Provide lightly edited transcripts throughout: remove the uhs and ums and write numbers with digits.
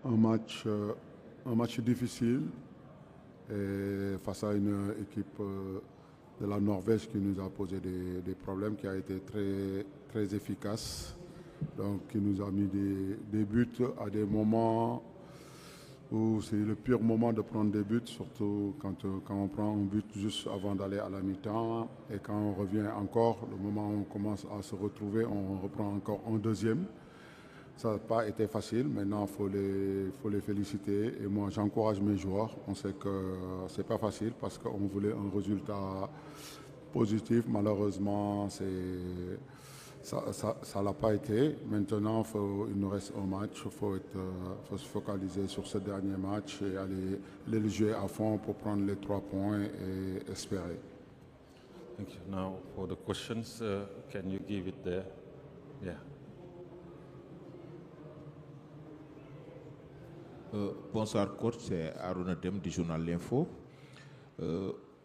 un match difficile et face à une équipe de la Norvège qui nous a posé des problèmes, qui a été très, très efficace. Donc, qui nous a mis des buts à des moments où c'est le pire moment de prendre des buts, surtout quand on prend un but juste avant d'aller à la mi-temps. Et quand on revient encore, le moment où on commence à se retrouver, on reprend encore un deuxième. Ça n'a pas été facile. Maintenant, il faut les féliciter. Et moi, j'encourage mes joueurs. On sait que ce n'est pas facile parce qu'on voulait un résultat positif. Malheureusement, ça l'a pas été. Maintenant, il nous reste un match. Il faut se focaliser sur ce dernier match et aller le jouer à fond pour prendre les 3 points et espérer. Thank you. Now, for the questions, can you give it there? Yeah. Bonsoir coach, c'est Aruna Dem du journal L'Info.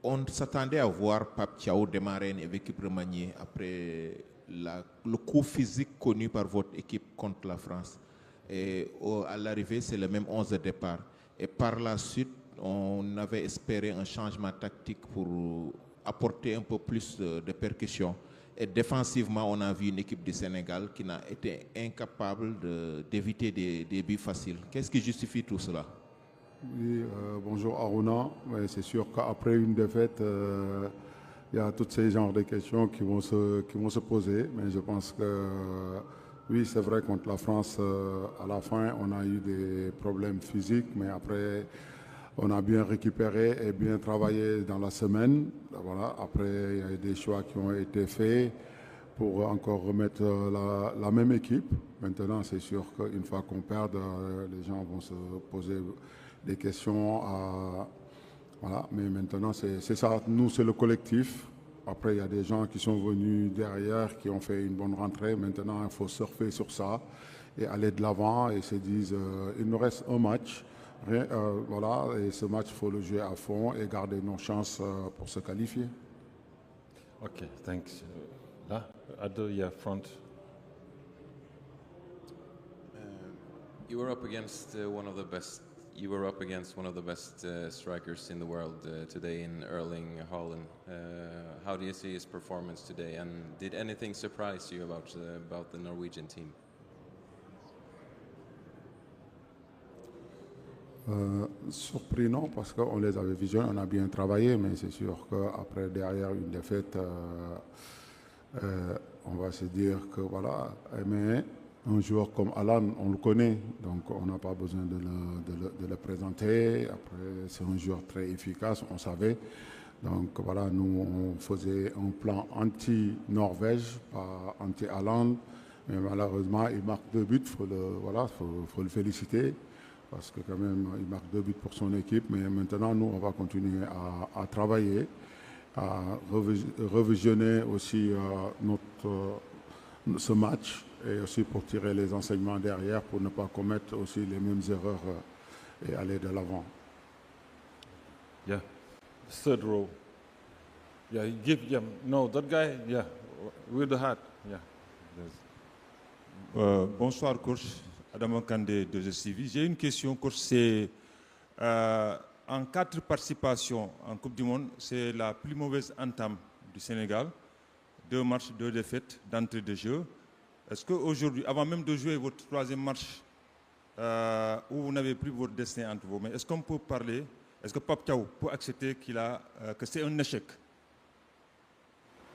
On s'attendait à voir Pape Thiaw démarrer une équipe remaniée après le coup physique connu par votre équipe contre la France. Et à l'arrivée, c'est le même 11 de départ. Et par la suite, on avait espéré un changement tactique pour apporter un peu plus de percussion. Et défensivement, on a vu une équipe du Sénégal qui n'a été incapable d'éviter des buts faciles. Qu'est-ce qui justifie tout cela? Oui, bonjour Aruna. Ouais, c'est sûr qu'après une défaite, il y a tous ces genres de questions qui vont se poser. Mais je pense que oui, c'est vrai, contre la France, à la fin, on a eu des problèmes physiques. Mais après, on a bien récupéré et bien travaillé dans la semaine. Voilà. Après, il y a eu des choix qui ont été faits pour encore remettre la même équipe. Maintenant, c'est sûr qu'une fois qu'on perd, les gens vont se poser des questions. Voilà. Mais maintenant, c'est ça. Nous, c'est le collectif. Après, il y a des gens qui sont venus derrière, qui ont fait une bonne rentrée. Maintenant, il faut surfer sur ça et aller de l'avant et se dire, il nous reste un match. Voilà, et ce match, il faut le jouer à fond et garder nos chances pour se qualifier. Okay, thanks. Other, yeah, front. You were up against one of the best. You were up against one of the best strikers in the world today in Erling Haaland. How do you see his performance today? And did anything surprise you about the Norwegian team? Surpris non, parce qu'on les avait visionnés, on a bien travaillé, mais c'est sûr qu'après, derrière une défaite, on va se dire que voilà, mais un joueur comme Alan, on le connaît, donc on n'a pas besoin de le présenter. Après, c'est un joueur très efficace, on savait. Donc voilà, nous, on faisait un plan anti-Norvège, pas anti-Alan, mais malheureusement, il marque 2 buts, faut le féliciter. Parce que quand même, il marque 2 buts pour son équipe. Mais maintenant, nous, on va continuer à travailler, à revisionner aussi ce match et aussi pour tirer les enseignements derrière, pour ne pas commettre aussi les mêmes erreurs et aller de l'avant. Yeah, third row. Yeah, no, that guy, yeah, with the hat, yeah. Bonsoir coach. Adam Kandé de GCV. J'ai une question, coach. C'est en 4 participations en Coupe du Monde, c'est la plus mauvaise entame du Sénégal. 2 matchs, 2 défaites d'entrée de jeu. Est-ce qu'aujourd'hui, avant même de jouer votre 3e match, où vous n'avez plus votre destin entre vos mains, est-ce qu'on peut parler, est-ce que Pape Thiaw peut accepter que c'est un échec?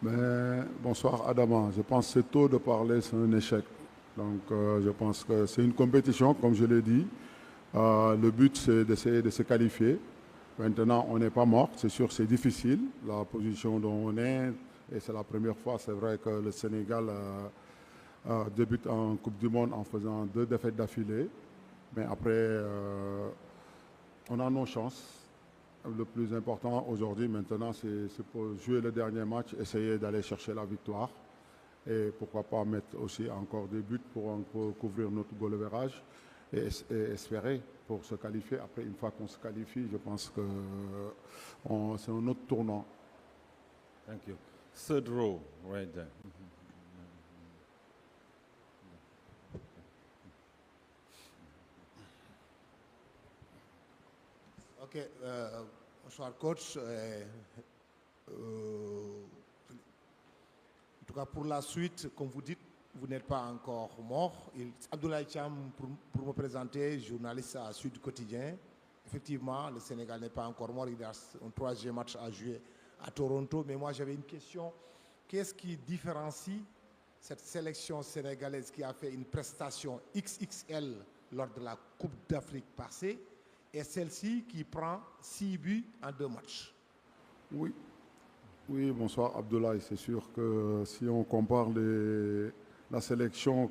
Mais, bonsoir Adama. Je pense que c'est tôt de parler, c'est un échec. Donc, je pense que c'est une compétition, comme je l'ai dit. Le but, c'est d'essayer de se qualifier. Maintenant, on n'est pas mort. C'est sûr, c'est difficile, la position dont on est. Et c'est la première fois, c'est vrai, que le Sénégal débute en Coupe du Monde en faisant 2 défaites d'affilée. Mais après, on a nos chances. Le plus important aujourd'hui, maintenant, c'est pour jouer le dernier match, essayer d'aller chercher la victoire. Et pourquoi pas mettre aussi encore des buts pour couvrir notre goal average et espérer pour se qualifier. Après, une fois qu'on se qualifie, je pense que c'est un autre tournant. Thank you. Third row, right there. Ok, bonsoir coach. En tout cas, pour la suite, comme vous dites, vous n'êtes pas encore mort. Abdoulaye Thiam, pour me présenter, journaliste à Sud Quotidien. Effectivement, le Sénégal n'est pas encore mort. Il a un 3e match à jouer à Toronto. Mais moi, j'avais une question. Qu'est-ce qui différencie cette sélection sénégalaise qui a fait une prestation XXL lors de la Coupe d'Afrique passée et celle-ci qui prend 6 buts en 2 matchs? Oui, oui, bonsoir Abdoulaye. C'est sûr que si on compare la sélection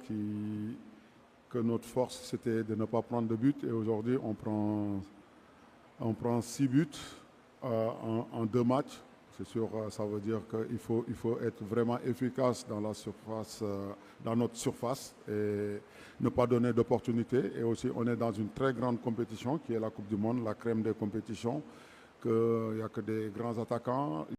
que notre force c'était de ne pas prendre de but et aujourd'hui on prend 6 buts en 2 matchs. C'est sûr, ça veut dire qu'il faut être vraiment efficace dans la surface, dans notre surface et ne pas donner d'opportunités. Et aussi, on est dans une très grande compétition qui est la Coupe du Monde, la crème des compétitions, qu'il n'y a que des grands attaquants.